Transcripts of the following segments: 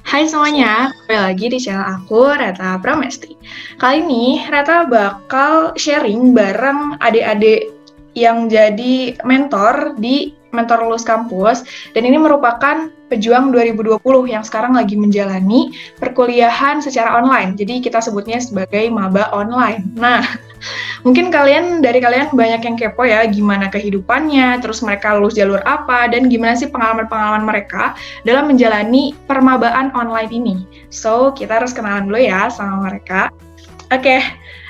Hai semuanya, kembali lagi di channel aku, Reta Pramesti. Kali ini, Reta bakal sharing bareng adik-adik yang jadi mentor di Mentor Lulus Kampus, dan ini merupakan pejuang 2020 yang sekarang lagi menjalani perkuliahan secara online, jadi kita sebutnya sebagai maba online. Nah, mungkin dari kalian banyak yang kepo ya, gimana kehidupannya, terus mereka lulus jalur apa, dan gimana sih pengalaman-pengalaman mereka dalam menjalani permabaan online ini. So, kita harus kenalan dulu ya sama mereka. Oke,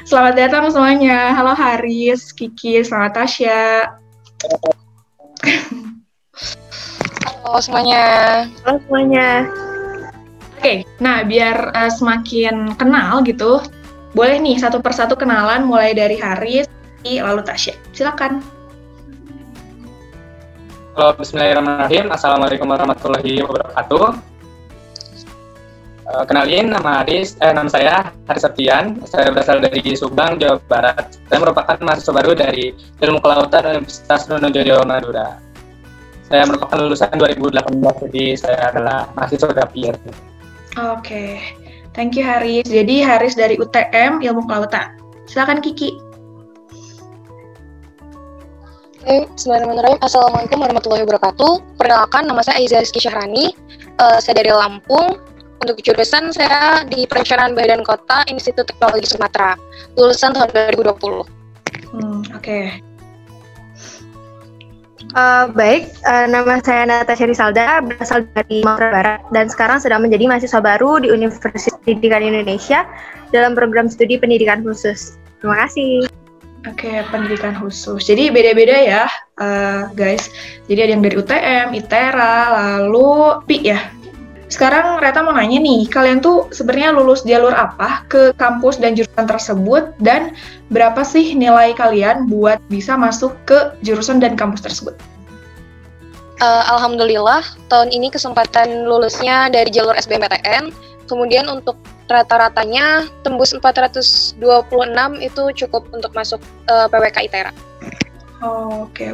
selamat datang semuanya. Halo Haris, Kiki, selamat Tasya. Halo semuanya. Halo semuanya. Oke, nah biar semakin kenal gitu, boleh nih satu persatu kenalan mulai dari Haris, lalu Tasya. Silakan. Halo, bismillahirrahmanirrahim. Assalamualaikum warahmatullahi wabarakatuh. Kenalin, nama saya Haris Septian. Saya berasal dari Subang, Jawa Barat. Saya merupakan mahasiswa baru dari Ilmu Kelautan Universitas Trunojoyo Madura. Saya merupakan lulusan 2018, jadi saya adalah mahasiswa gapir. Oke, thank you Haris. Jadi Haris dari UTM Ilmu Kelautan. Silakan Kiki. Bismillahirrahmanirrahim. Assalamualaikum warahmatullahi wabarakatuh. Perkenalkan, nama saya Aiza Rizky Syahrani. Saya dari Lampung. Untuk jurusan saya di Perencanaan Badan Kota Institut Teknologi Sumatera. Lulusan tahun 2020. Oke. Nama saya Natasha Rizalda, berasal dari Sumatera Barat, dan sekarang sedang menjadi mahasiswa baru di Universitas Pendidikan Indonesia dalam program studi pendidikan khusus. Terima kasih. Oke, pendidikan khusus. Jadi beda-beda ya, guys. Jadi ada yang dari UTM, ITERA, lalu PI ya. Sekarang Reta mau nanya nih, kalian tuh sebenarnya lulus jalur apa ke kampus dan jurusan tersebut, dan berapa sih nilai kalian buat bisa masuk ke jurusan dan kampus tersebut? Alhamdulillah, tahun ini kesempatan lulusnya dari jalur SBMPTN. Kemudian untuk rata-ratanya tembus 426 itu cukup untuk masuk PWK ITERA. Oke.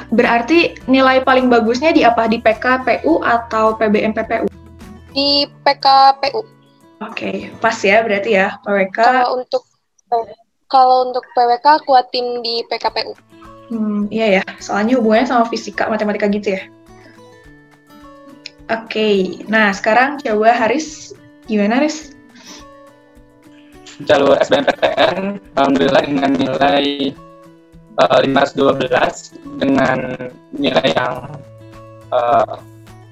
Berarti nilai paling bagusnya di apa? Di PKPU atau PBM-PPU? Di PKPU. Oke, pas ya berarti ya PWK. Kalau untuk PWK kuatin di PKPU. Iya ya, soalnya hubungannya sama fisika, matematika gitu ya. Oke, nah sekarang coba Haris, gimana Haris? Jalur SBMPTN, alhamdulillah dengan nilai 512 dengan nilai yang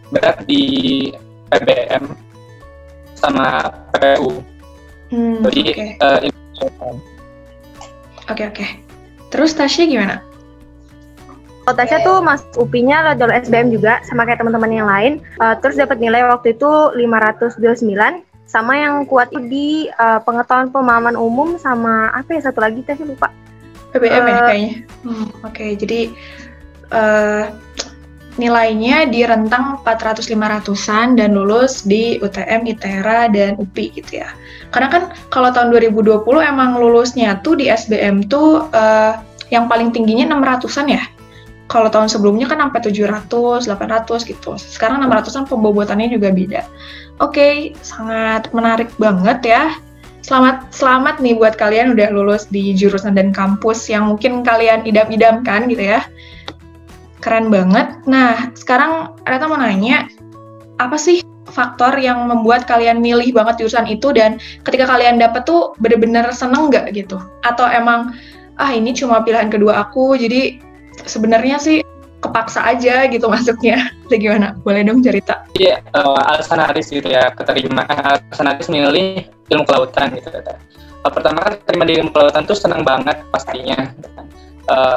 berat di PBM sama PPU. Jadi Oke. Terus Tasya gimana? Kalau Tasya tuh masuk UPI-nya lewat jalur SBM juga, sama kayak teman-teman yang lain. Terus dapat nilai waktu itu 529, sama yang kuat itu di pengetahuan pemahaman umum sama apa ya satu lagi Tasya lupa. PBM ya kayaknya. Oke, jadi nilainya di rentang 400-500an dan lulus di UTM, ITERA, dan UPI gitu ya. Karena kan kalau tahun 2020 emang lulusnya tuh di SBM tuh yang paling tingginya 600an ya. Kalau tahun sebelumnya kan sampai 700, 800 gitu. Sekarang 600an pembobotannya juga beda. Oke, sangat menarik banget ya. Selamat nih buat kalian udah lulus di jurusan dan kampus yang mungkin kalian idam-idamkan gitu ya. Keren banget. Nah, sekarang Reta mau nanya, apa sih faktor yang membuat kalian milih banget jurusan itu, dan ketika kalian dapet tuh bener-bener seneng nggak gitu? Atau emang, ini cuma pilihan kedua aku, jadi sebenarnya sih kepaksa aja gitu masuknya. Itu gimana? Boleh dong cerita? Iya, alasan Haris gitu ya, alasan Haris milih ilmu kelautan gitu. Pertama kan terima di ilmu kelautan tuh senang banget pastinya.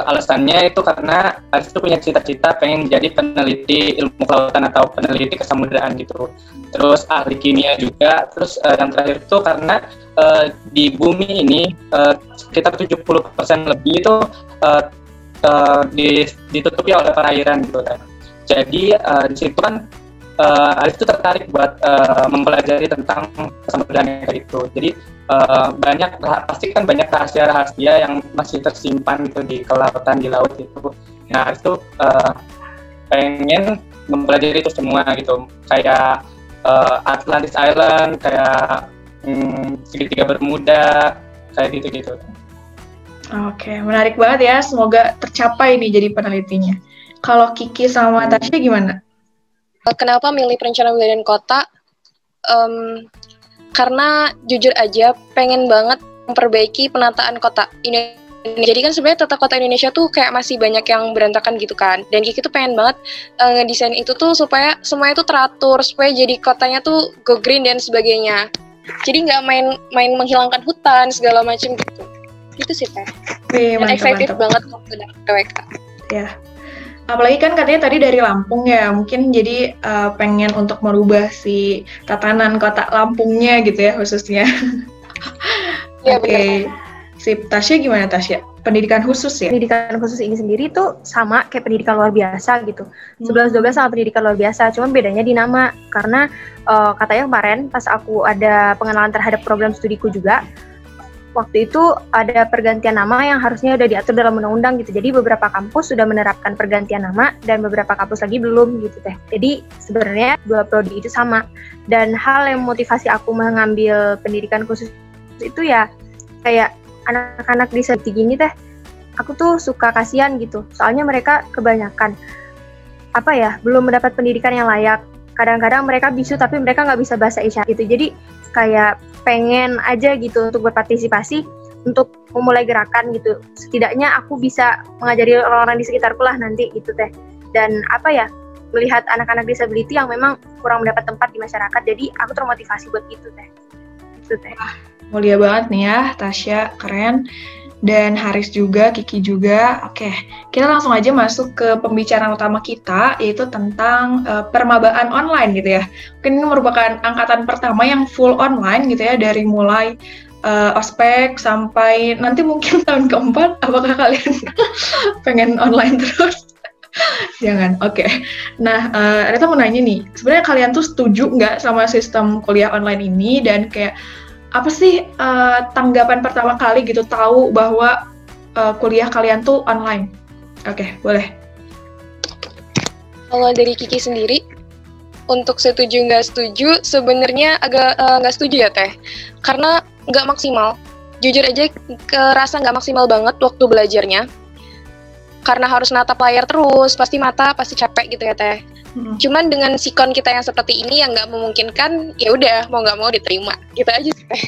Alasannya itu karena Haris tuh punya cita-cita pengen jadi peneliti ilmu kelautan atau peneliti kesamudraan gitu. Terus ahli kimia juga. Terus yang terakhir itu karena di bumi ini sekitar 70% lebih itu ditutupi oleh perairan gitu kan. Jadi di situ kan Alif tuh tertarik buat mempelajari tentang kesamudraan itu. Jadi pasti kan banyak rahasia-rahasia yang masih tersimpan gitu di kelautan, di laut itu. Nah itu pengen mempelajari itu semua gitu, kayak Atlantis Island, kayak segitiga Bermuda, kayak gitu-gitu. Oke, menarik banget ya. Semoga tercapai nih jadi penelitinya. Kalau Kiki sama Tasya gimana? Kenapa milih perencanaan wilayah dan kota? Karena jujur aja pengen banget memperbaiki penataan kota ini. Jadi kan sebenarnya tata kota Indonesia tuh kayak masih banyak yang berantakan gitu kan. Dan Kiki tuh pengen banget ngedesain itu tuh supaya semuanya tuh teratur, supaya jadi kotanya tuh go green dan sebagainya. Jadi nggak main menghilangkan hutan segala macam gitu. Itu sih Teh. Dan excited banget waktu dapet PWK. Ya. Apalagi kan katanya tadi dari Lampung ya, mungkin jadi pengen untuk merubah si tatanan kota Lampungnya gitu ya khususnya. Iya, Oke. Sip, Tasya gimana Tasya? Pendidikan khusus ya? Pendidikan khusus ini sendiri tuh sama kayak pendidikan luar biasa gitu. 11-12 sama pendidikan luar biasa, cuma bedanya di nama. Karena katanya kemarin pas aku ada pengenalan terhadap program studiku juga, waktu itu ada pergantian nama yang harusnya udah diatur dalam undang-undang gitu. Jadi beberapa kampus sudah menerapkan pergantian nama dan beberapa kampus lagi belum gitu Teh. Jadi sebenarnya dua prodi itu sama. Dan hal yang motivasi aku mengambil pendidikan khusus itu ya kayak anak-anak di seperti gini Teh, aku tuh suka kasihan gitu. Soalnya mereka kebanyakan belum mendapat pendidikan yang layak. Kadang-kadang mereka bisu tapi mereka nggak bisa bahasa isyarat gitu. Jadi kayak pengen aja gitu untuk berpartisipasi, untuk memulai gerakan gitu. Setidaknya aku bisa mengajari orang-orang di sekitarku lah nanti gitu Teh. Dan melihat anak-anak disability yang memang kurang mendapat tempat di masyarakat. Jadi aku termotivasi buat itu Teh. Itu Teh. Mulia banget nih ya, Tasya, keren. Dan Haris juga, Kiki juga. Oke, kita langsung aja masuk ke pembicaraan utama kita, yaitu tentang permabaan online gitu ya. Mungkin ini merupakan angkatan pertama yang full online gitu ya, dari mulai ospek sampai nanti mungkin tahun keempat. Apakah kalian pengen online terus? Jangan, oke. Nah, Rita mau nanya nih, sebenarnya kalian tuh setuju nggak sama sistem kuliah online ini, dan kayak apa sih tanggapan pertama kali gitu tahu bahwa kuliah kalian tuh online? Oke, boleh. Kalau dari Kiki sendiri, untuk setuju nggak setuju, sebenarnya agak nggak setuju ya Teh. Karena nggak maksimal. Jujur aja kerasa nggak maksimal banget waktu belajarnya. Karena harus natap layar terus, pasti mata pasti capek gitu ya Teh. Cuman dengan sikon kita yang seperti ini yang nggak memungkinkan, ya udah mau nggak mau diterima, gitu aja sih Teh.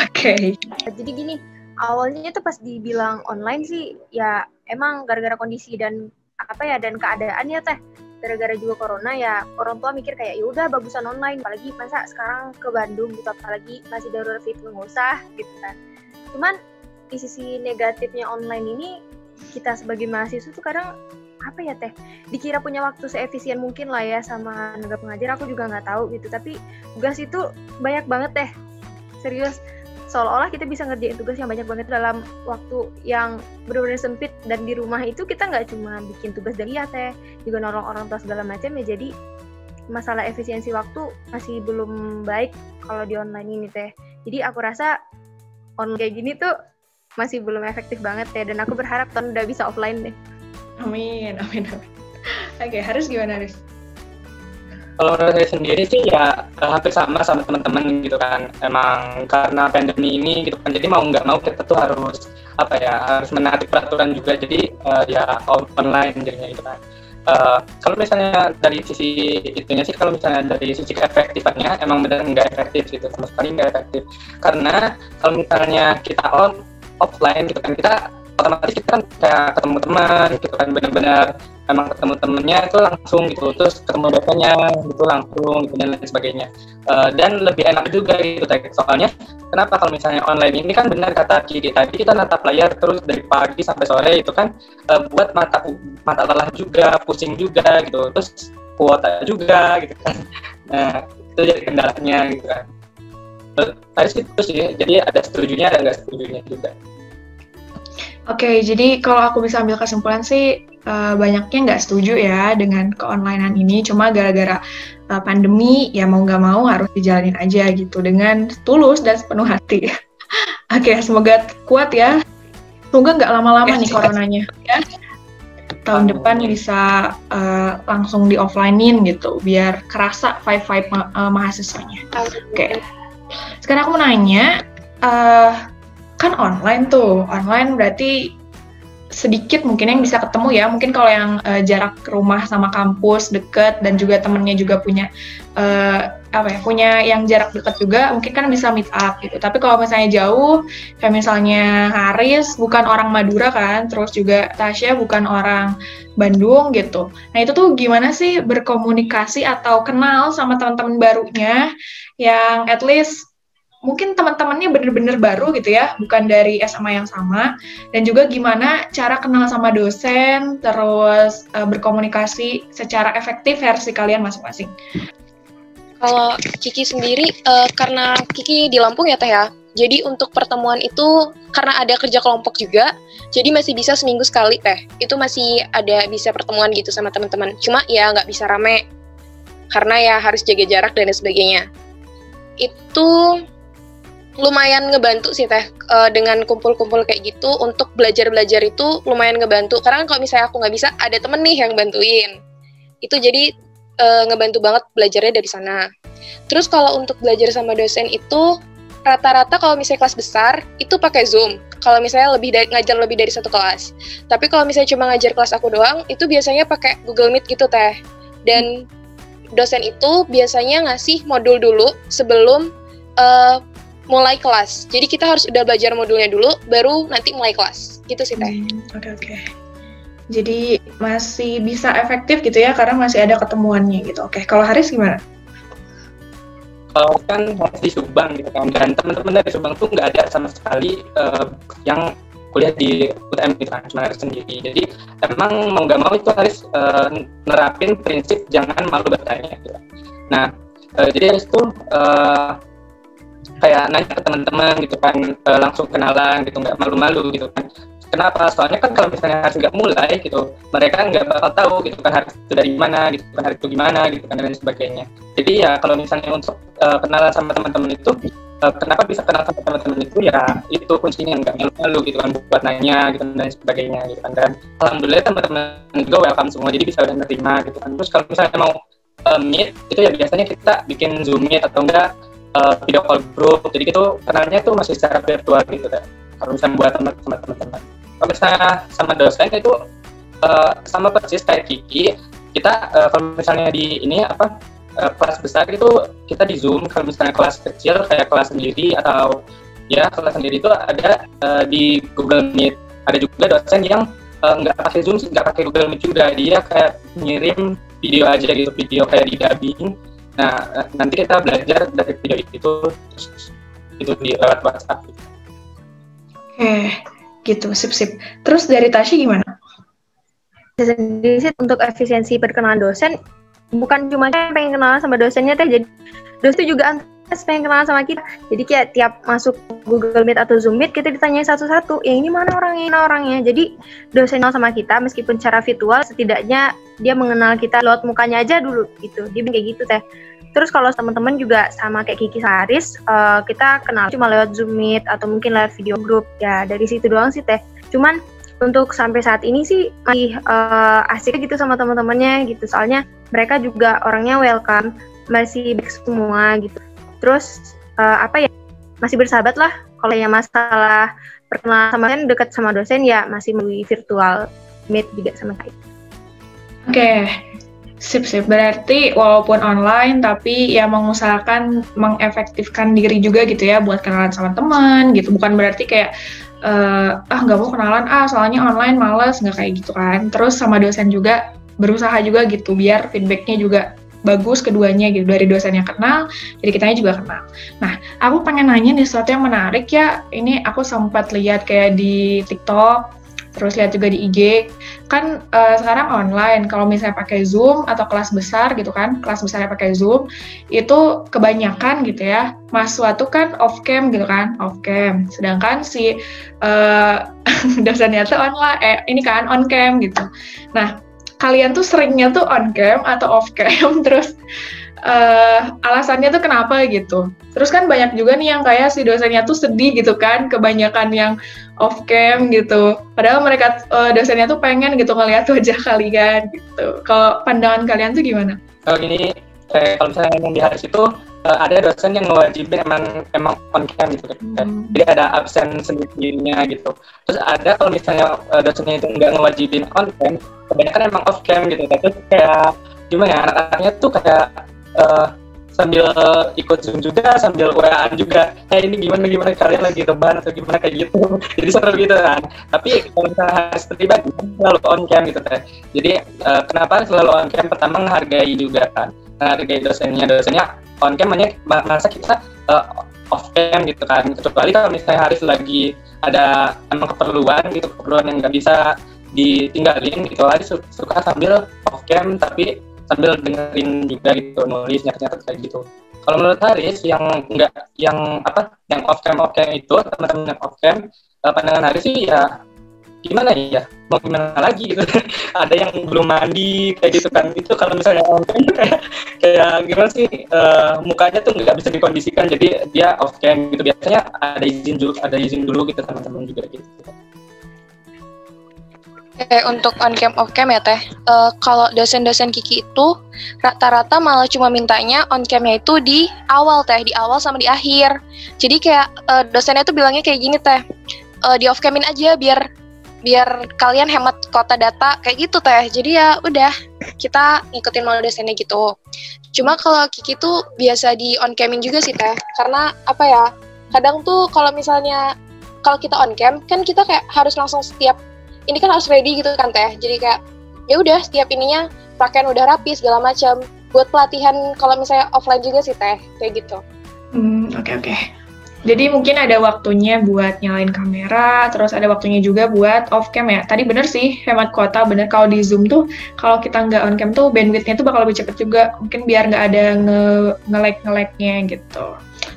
Oke. Jadi gini, awalnya tuh pas dibilang online sih, ya emang gara-gara kondisi dan dan keadaan ya Teh. Gara-gara juga corona ya, orang tua mikir kayak ya udah bagusan online, apalagi masa sekarang ke Bandung gitu, apalagi masih darurat itu nggak usah gitu kan. Cuman di sisi negatifnya online ini, kita sebagai mahasiswa tuh kadang Teh, dikira punya waktu seefisien mungkin lah ya sama tenaga pengajar, aku juga nggak tahu gitu, tapi tugas itu banyak banget Teh, serius, seolah-olah kita bisa ngerjain tugas yang banyak banget dalam waktu yang benar-benar sempit, dan di rumah itu kita nggak cuma bikin tugas dan Teh, juga nolong orang tua segala macam ya, jadi masalah efisiensi waktu masih belum baik kalau di online ini Teh. Jadi aku rasa online kayak gini tuh masih belum efektif banget Teh, dan aku berharap tahun udah bisa offline deh. Amin. Oke, Haris gimana Haris? Kalau menurut saya sendiri sih ya hampir sama teman-teman gitu kan. Emang karena pandemi ini gitu kan, jadi mau nggak mau kita tuh harus harus menaati peraturan juga. Jadi ya online jadinya gitu kan. Kalau misalnya dari sisi itunya sih, kalau misalnya dari sisi efektifannya emang benar nggak efektif gitu, sama sekali nggak efektif. Karena kalau misalnya kita offline gitu kan, kita otomatis kita kan kayak ketemu teman gitu kan, benar-benar emang ketemu temennya itu langsung gitu, terus ketemu dosennya gitu langsung gitu, dan lain sebagainya. Dan lebih enak juga gitu, soalnya kenapa kalau misalnya online ini kan benar kata Kiki tadi, kita natap layar terus dari pagi sampai sore itu kan buat mata lelah juga, pusing juga gitu, terus kuota juga gitu kan. Nah itu jadi kendalanya gitu kan. Tadi itu sih, jadi ada setujunya ada nggak setujunya juga. Oke, jadi kalau aku bisa ambil kesimpulan sih, banyaknya nggak setuju ya dengan keonlinean ini, cuma gara-gara pandemi ya mau nggak mau harus dijalanin aja gitu, dengan tulus dan sepenuh hati. Oke, semoga kuat ya. Semoga nggak lama-lama nih coronanya. Ya. tahun depan bisa langsung di offline-in gitu, biar kerasa vibe mahasiswanya. Oke. Sekarang aku mau nanya, kan online berarti sedikit mungkin yang bisa ketemu ya, mungkin kalau yang jarak rumah sama kampus deket dan juga temennya juga punya punya yang jarak dekat juga, mungkin kan bisa meet up gitu. Tapi kalau misalnya jauh, kayak misalnya Haris bukan orang Madura kan, terus juga Tasya bukan orang Bandung gitu. Nah itu tuh gimana sih berkomunikasi atau kenal sama teman-teman barunya yang at least mungkin teman-temannya bener-bener baru gitu ya, bukan dari SMA yang sama, dan juga gimana cara kenal sama dosen, terus berkomunikasi secara efektif versi kalian masing-masing. Kalau Kiki sendiri, karena Kiki di Lampung ya Teh ya, jadi untuk pertemuan itu karena ada kerja kelompok juga, jadi masih bisa seminggu sekali Teh, itu masih ada bisa pertemuan gitu sama teman-teman, cuma ya nggak bisa rame, karena ya harus jaga jarak dan sebagainya. Itu lumayan ngebantu sih Teh, dengan kumpul-kumpul kayak gitu untuk belajar-belajar itu lumayan ngebantu, karena kalau misalnya aku nggak bisa, ada temen nih yang bantuin, itu jadi ngebantu banget belajarnya dari sana. Terus kalau untuk belajar sama dosen itu rata-rata kalau misalnya kelas besar itu pakai Zoom, kalau misalnya ngajar lebih dari satu kelas. Tapi kalau misalnya cuma ngajar kelas aku doang, itu biasanya pakai Google Meet gitu Teh, dan dosen itu biasanya ngasih modul dulu sebelum mulai kelas. Jadi kita harus udah belajar modulnya dulu, baru nanti mulai kelas. Gitu sih Teh. Oke. Jadi masih bisa efektif gitu ya, karena masih ada ketemuannya gitu. Oke, kalau Haris gimana? Kalau kan di Subang gitu kan, dan teman-teman dari Subang tuh nggak ada sama sekali yang kuliah di UTM gitu kan, cuma Haris sendiri. Jadi emang mau nggak mau itu Haris nerapin prinsip jangan malu bertanya gitu. Nah, jadi Haris tuh kayak nanya ke teman-teman gitu kan, langsung kenalan gitu, nggak malu-malu gitu kan. Kenapa? Soalnya kan kalau misalnya Haris nggak mulai gitu, mereka nggak bakal tahu gitu kan Haris itu dari mana gitu kan, Haris itu gimana gitu kan, dan sebagainya. Jadi ya kalau misalnya untuk kenalan sama teman-teman itu, kenapa bisa kenal sama teman-teman itu ya itu kuncinya, nggak malu-malu gitu kan buat nanya gitu dan sebagainya gitu kan. Dan alhamdulillah teman-teman juga welcome semua, jadi bisa udah nerima gitu kan. Terus kalau misalnya mau meet itu ya biasanya kita bikin Zoom meet atau enggak video call group, jadi itu kenalnya tuh masih secara virtual gitu kan. Kalau misalnya buat teman-teman. Kalau misalnya sama dosen itu sama persis kayak Kiki, kita kalau misalnya di ini kelas besar itu kita di Zoom. Kalau misalnya kelas kecil kayak kelas sendiri atau ya kelas sendiri itu ada di Google Meet. Ada juga dosen yang nggak pakai Zoom, nggak pakai Google Meet juga, dia kayak ngirim video aja gitu, video kayak di dubbing. Nah nanti kita belajar dari video itu di lewat WhatsApp gitu. Gitu, sip. Terus dari Tasya gimana? Sendiri sih untuk efisiensi perkenalan dosen, bukan cuma pengen kenalan sama dosennya Teh, jadi dosen itu juga pengen kenalan sama kita. Jadi kayak tiap masuk Google Meet atau Zoom Meet, kita ditanyain satu-satu, yang ini mana orangnya. Jadi dosen kenal sama kita, meskipun secara virtual, setidaknya dia mengenal kita lewat mukanya aja dulu gitu. Dia kayak gitu Teh. Terus kalau teman-teman juga sama kayak Kiki Haris, kita kenal cuma lewat Zoom Meet atau mungkin lewat video group, ya dari situ doang sih Teh. Cuman untuk sampai saat ini sih masih asik gitu sama teman-temannya gitu, soalnya mereka juga orangnya welcome, masih baik semua gitu. Terus masih bersahabat lah. Kalau yang masalah perkenalan sama dosen, dekat sama dosen ya masih melalui virtual Meet juga sama kayak. Oke. Sip. Berarti walaupun online tapi ya mengusahakan mengefektifkan diri juga gitu ya buat kenalan sama teman gitu. Bukan berarti kayak nggak mau kenalan soalnya online males, nggak kayak gitu kan. Terus sama dosen juga berusaha juga gitu biar feedbacknya juga bagus keduanya gitu, dari dosen yang kenal, jadi kitanya juga kenal. Nah, aku pengen nanya nih sesuatu yang menarik ya. Ini aku sempat lihat kayak di TikTok, terus lihat juga di IG, kan sekarang online, kalau misalnya pakai Zoom atau kelas besar gitu kan, kelas besarnya pakai Zoom, itu kebanyakan gitu ya, mahasiswa tuh kan off-cam gitu kan, off-cam, sedangkan si dosennya tuh on-cam gitu. Nah, kalian tuh seringnya tuh on-cam atau off-cam, terus alasannya tuh kenapa gitu. Terus kan banyak juga nih yang kayak si dosennya tuh sedih gitu kan, kebanyakan yang off cam gitu. Padahal mereka dosennya tuh pengen gitu ngeliat wajah kalian gitu. Kalau pandangan kalian tuh gimana? Kalau gini, kalau misalnya yang di Haris itu ada dosen yang ngewajibin emang on cam gitu kan. Jadi ada absen sendirinya gitu. Terus ada kalau misalnya dosennya itu nggak ngewajibin on cam, kebanyakan emang off cam gitu. Tapi kayak gimana ya, anak-anaknya tuh kayak sambil ikut Zoom juga, sambil WA-an juga. Ini gimana kalian lagi rebahan atau gimana kayak gitu. Jadi seru gitu kan. Tapi kalau misalnya Haris pribadi selalu on cam gitu kan. Jadi kenapa selalu on cam? Pertama menghargai juga kan. Menghargai dosennya on cam masa kita off cam gitu kan. Kecuali kalau misalnya Haris lagi ada emang keperluan yang nggak bisa ditinggalin gitu, Haris suka sambil off cam tapi sambil dengerin juga gitu, nulis nyatet kayak gitu. Kalau menurut Haris yang off cam itu, teman-teman yang off cam, pandangan Haris sih ya gimana ya, mau gimana lagi gitu. Ada yang belum mandi kayak gitu kan, itu kalau misalnya on cam kayak gimana sih, mukanya tuh nggak bisa dikondisikan, jadi dia off cam gitu. Biasanya ada izin dulu gitu teman-teman juga gitu. Untuk on cam off cam ya Teh, kalau dosen-dosen Kiki itu rata-rata malah cuma mintanya on camnya itu di awal Teh, di awal sama di akhir. Jadi kayak dosennya tuh bilangnya kayak gini Teh, di off camin aja biar kalian hemat kuota data kayak gitu Teh. Jadi ya udah kita ngikutin mau dosennya gitu. Cuma kalau Kiki tuh biasa di on camin juga sih Teh, karena apa ya? Kadang tuh kalau misalnya kalau kita on cam kan kita kayak harus langsung ini kan harus ready gitu kan Teh. Jadi kayak ya udah setiap ininya pakaian udah rapi segala macam. Buat pelatihan kalau misalnya offline juga sih Teh, kayak gitu. Oke. Jadi mungkin ada waktunya buat nyalain kamera, terus ada waktunya juga buat off cam ya. Tadi bener sih, hemat kuota, bener. Kalau di Zoom tuh, kalau kita nggak on cam tuh bandwidth-nya tuh bakal lebih cepet juga. Mungkin biar nggak ada nge-lag-nya gitu.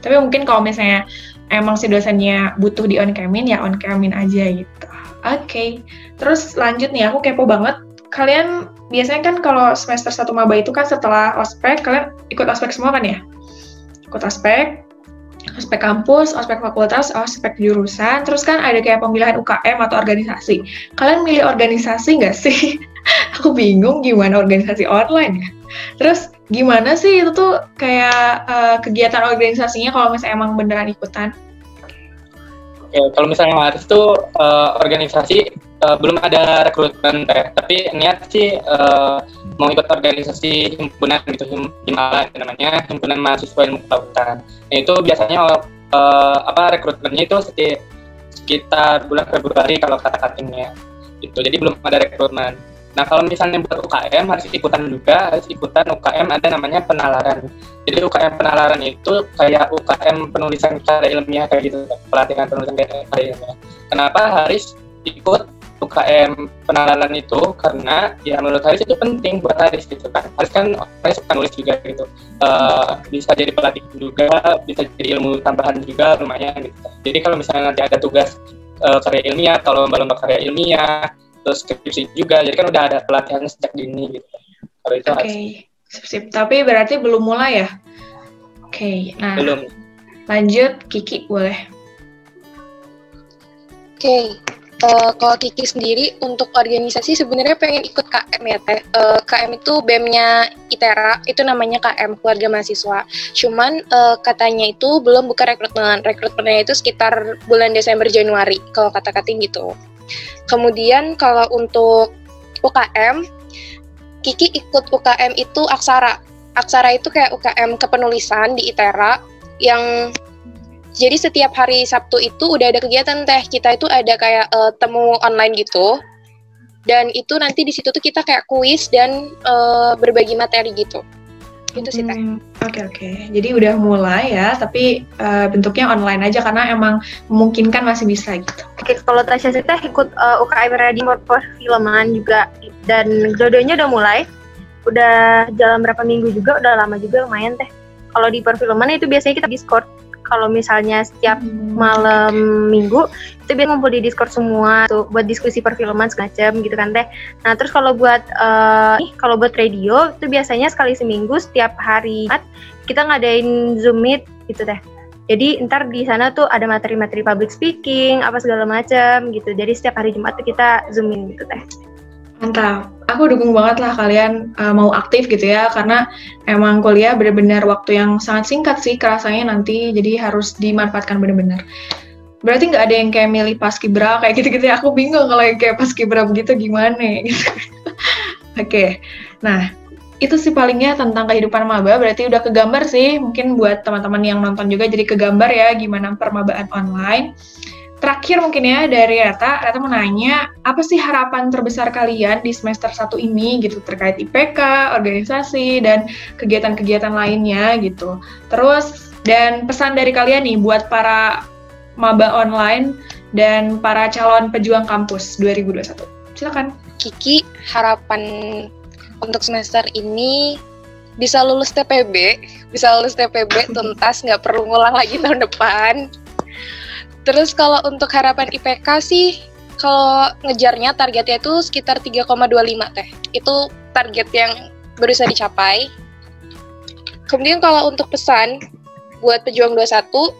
Tapi mungkin kalau misalnya emang si dosennya butuh di on camin, ya on camin aja gitu. Oke. Terus lanjut nih, aku kepo banget. Kalian biasanya kan kalau semester 1 maba itu kan setelah ospek, kalian ikut ospek semua kan ya? Ikut ospek kampus, ospek fakultas, ospek jurusan, terus kan ada kayak pemilihan UKM atau organisasi. Kalian milih organisasi nggak sih? Aku bingung gimana organisasi online ya. Terus gimana sih itu tuh kayak kegiatan organisasinya kalau misalnya emang beneran ikutan? Kalau misalnya Haris tuh organisasi belum ada rekrutmen Teh, tapi niat sih mau ikut organisasi himpunan gitu, HIMALA namanya, Himpunan Mahasiswa Ilmu Kelautan. Nah itu biasanya rekrutmennya itu sekitar bulan Februari kalau kata-katanya gitu, jadi belum ada rekrutmen. Nah kalau misalnya buat UKM harus ikutan UKM ada namanya penalaran. Jadi UKM penalaran itu kayak UKM penulisan karya ilmiah kayak gitu, pelatihan penulisan karya ilmiah. Kenapa Haris ikut UKM penalaran itu? Karena ya menurut Haris itu penting buat Haris gitu kan. Haris suka nulis juga gitu. Bisa jadi pelatih juga, bisa jadi ilmu tambahan juga lumayan gitu. Jadi kalau misalnya nanti ada tugas karya ilmiah atau lomba-lomba karya ilmiah, terus skripsi juga, jadi kan udah ada pelatihan sejak dini gitu. Kalau itu sip. Tapi berarti belum mulai ya? Oke, nah belum. Lanjut, Kiki boleh. Kalau Kiki sendiri untuk organisasi sebenarnya pengen ikut KM ya Teh. KM itu BEM-nya ITERA, itu namanya KM Keluarga Mahasiswa. Cuman katanya itu belum buka rekrutmen. Rekrutmennya itu sekitar bulan Desember Januari kalau kata-katain gitu. Kemudian kalau untuk UKM, Kiki ikut UKM itu Aksara. Aksara itu kayak UKM kepenulisan di ITERA yang jadi setiap hari Sabtu itu udah ada kegiatan Teh. Kita itu ada kayak temu online gitu. Dan itu nanti di situ tuh kita kayak kuis dan berbagi materi gitu. Itu sih Teh. Oke. Jadi udah mulai ya, tapi bentuknya online aja karena emang memungkinkan masih bisa gitu. Oke, kalau Tasya sih Teh ikut UKM Radio Perfilman juga, dan dua-duanya udah mulai. Udah jalan berapa minggu juga, udah lama juga lumayan Teh. Kalau di perfilman itu biasanya kita Discord Kalau misalnya setiap malam minggu itu biasa ngumpul di Discord semua tuh buat diskusi perfilman semacam gitu kan teh. Nah terus kalau buat radio itu biasanya sekali seminggu setiap hari Jumat kita ngadain Zoom Meet gitu teh. Jadi ntar di sana tuh ada materi-materi public speaking apa segala macam gitu. Jadi setiap hari Jumat tuh kita zoomin gitu teh. Mantap, aku dukung banget lah kalian mau aktif gitu ya, karena emang kuliah benar-benar waktu yang sangat singkat sih kerasanya nanti, jadi harus dimanfaatkan benar-benar. Berarti nggak ada yang kayak milih paskibra kayak gitu-gitu ya, aku bingung kalau yang kayak paskibra begitu gimana gitu. Oke, nah itu sih palingnya tentang kehidupan maba, berarti udah kegambar sih, mungkin buat teman-teman yang nonton juga jadi kegambar ya gimana permabaan online. Terakhir mungkin ya dari Reta mau nanya, apa sih harapan terbesar kalian di semester 1 ini gitu terkait IPK, organisasi, dan kegiatan-kegiatan lainnya gitu. Terus, dan pesan dari kalian nih buat para maba online dan para calon pejuang kampus 2021. Silakan. Kiki, harapan untuk semester ini bisa lulus TPB tuntas, nggak perlu ngulang lagi tahun depan. Terus kalau untuk harapan IPK sih, kalau ngejarnya targetnya itu sekitar 3,25 teh. Itu target yang berusaha dicapai. Kemudian kalau untuk pesan buat pejuang 21,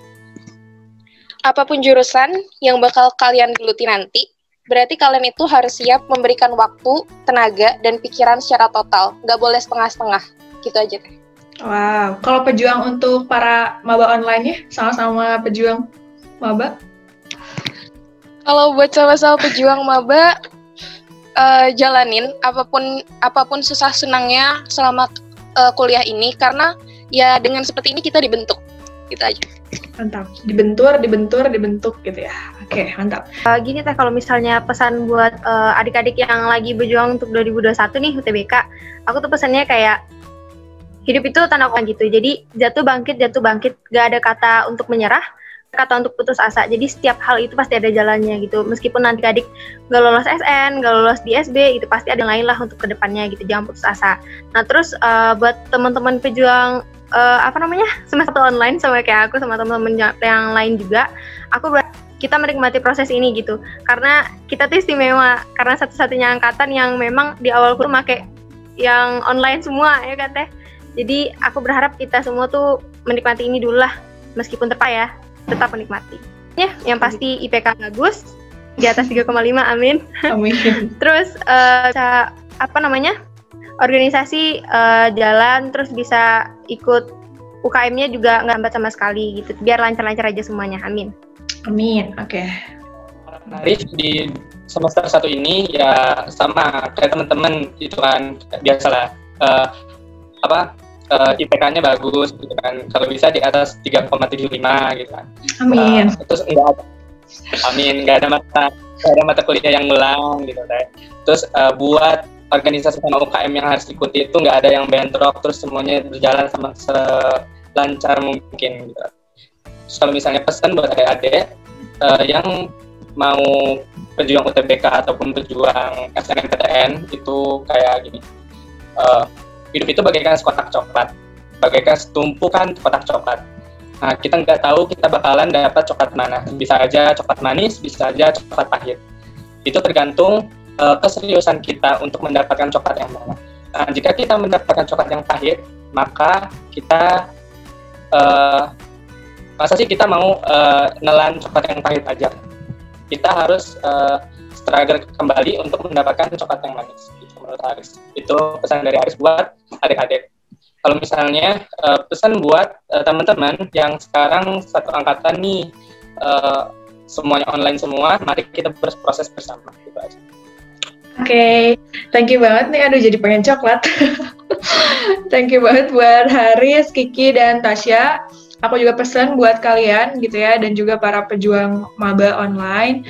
apapun jurusan yang bakal kalian geluti nanti, berarti kalian itu harus siap memberikan waktu, tenaga, dan pikiran secara total. Nggak boleh setengah-setengah. Gitu aja teh. Wow, kalau pejuang untuk para maba online-nya, sama-sama pejuang maba? Kalau buat sama-sama pejuang maba, jalanin apapun susah senangnya selama kuliah ini, karena ya dengan seperti ini kita dibentuk, gitu aja. Mantap, dibentuk gitu ya. Oke, mantap. Gini teh, kalau misalnya pesan buat adik-adik yang lagi berjuang untuk 2021 nih UTBK, aku tuh pesannya kayak hidup itu tanah gitu. Jadi jatuh bangkit, gak ada kata untuk menyerah, kata untuk putus asa. Jadi setiap hal itu pasti ada jalannya gitu. Meskipun nanti adik gak lolos SN, gak lolos di SB, itu pasti ada yang lain lah untuk kedepannya gitu. Jangan putus asa. Nah terus buat teman-teman pejuang semester online sama kayak aku, sama teman-teman yang lain juga, kita menikmati proses ini gitu. Karena kita tuh istimewa, karena satu-satunya angkatan yang memang di awal kuliah make yang online semua ya kan teh. Jadi aku berharap kita semua tuh menikmati ini dulu lah, meskipun terpayah, tetap menikmati. Ya, yang pasti IPK bagus, di atas 3,5, amin. Amin. Terus organisasi jalan, terus bisa ikut UKM-nya juga nggak hambat sama sekali gitu. Biar lancar-lancar aja semuanya, amin. Amin, oke. Arif di semester 1 ini ya sama kayak teman-teman gitu kan, biasalah IPK-nya bagus gitu kan, kalau bisa di atas 3,75 gitu kan. Amin. Terus nggak ada mata kuliah yang ngulang gitu kan. Terus buat organisasi sama UKM yang harus ikuti itu nggak ada yang bentrok, terus semuanya berjalan sama selancar mungkin gitu. Terus kalau misalnya pesan buat adik-adik yang mau pejuang UTBK ataupun pejuang SNMPTN itu kayak gini, hidup itu bagaikan sekotak coklat, bagaikan setumpukan kotak coklat. Nah, kita nggak tahu kita bakalan dapat coklat mana. Bisa aja coklat manis, bisa aja coklat pahit. Itu tergantung keseriusan kita untuk mendapatkan coklat yang mana. Nah, jika kita mendapatkan coklat yang pahit, maka kita masa sih kita mau nelan coklat yang pahit aja? Kita harus struggle kembali untuk mendapatkan coklat yang manis. Menurut Aris, itu pesan dari Aris buat adik-adik. Kalau misalnya pesan buat teman-teman yang sekarang satu angkatan nih, semuanya online semua, mari kita berproses bersama. Gitu aja. Oke, thank you banget nih, aduh jadi pengen coklat. Thank you banget buat Haris, Kiki, dan Tasya. Aku juga pesan buat kalian gitu ya, dan juga para pejuang maba online.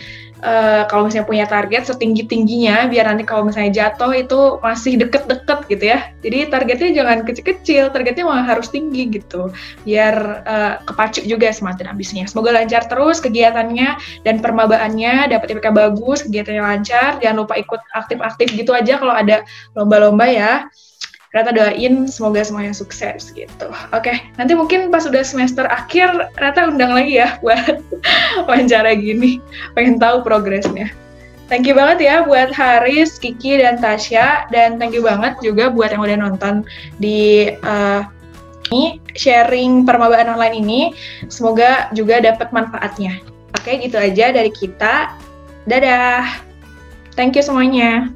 Kalau misalnya punya target setinggi-tingginya, biar nanti kalau misalnya jatuh itu masih deket-deket gitu ya. Jadi targetnya jangan kecil-kecil, targetnya malah harus tinggi gitu. Biar kepacu juga semangat dan ambisinya. Semoga lancar terus kegiatannya dan permabaannya, dapat IPK bagus, kegiatannya lancar. Jangan lupa ikut aktif-aktif gitu aja kalau ada lomba-lomba ya. Rata doain semoga semuanya sukses gitu. Oke, nanti mungkin pas udah semester akhir Rata undang lagi ya buat wawancara gini, pengen tahu progresnya. Thank you banget ya buat Haris, Kiki, dan Tasya, dan thank you banget juga buat yang udah nonton di sharing permabaan online ini. Semoga juga dapat manfaatnya. Oke, gitu aja dari kita. Dadah. Thank you semuanya.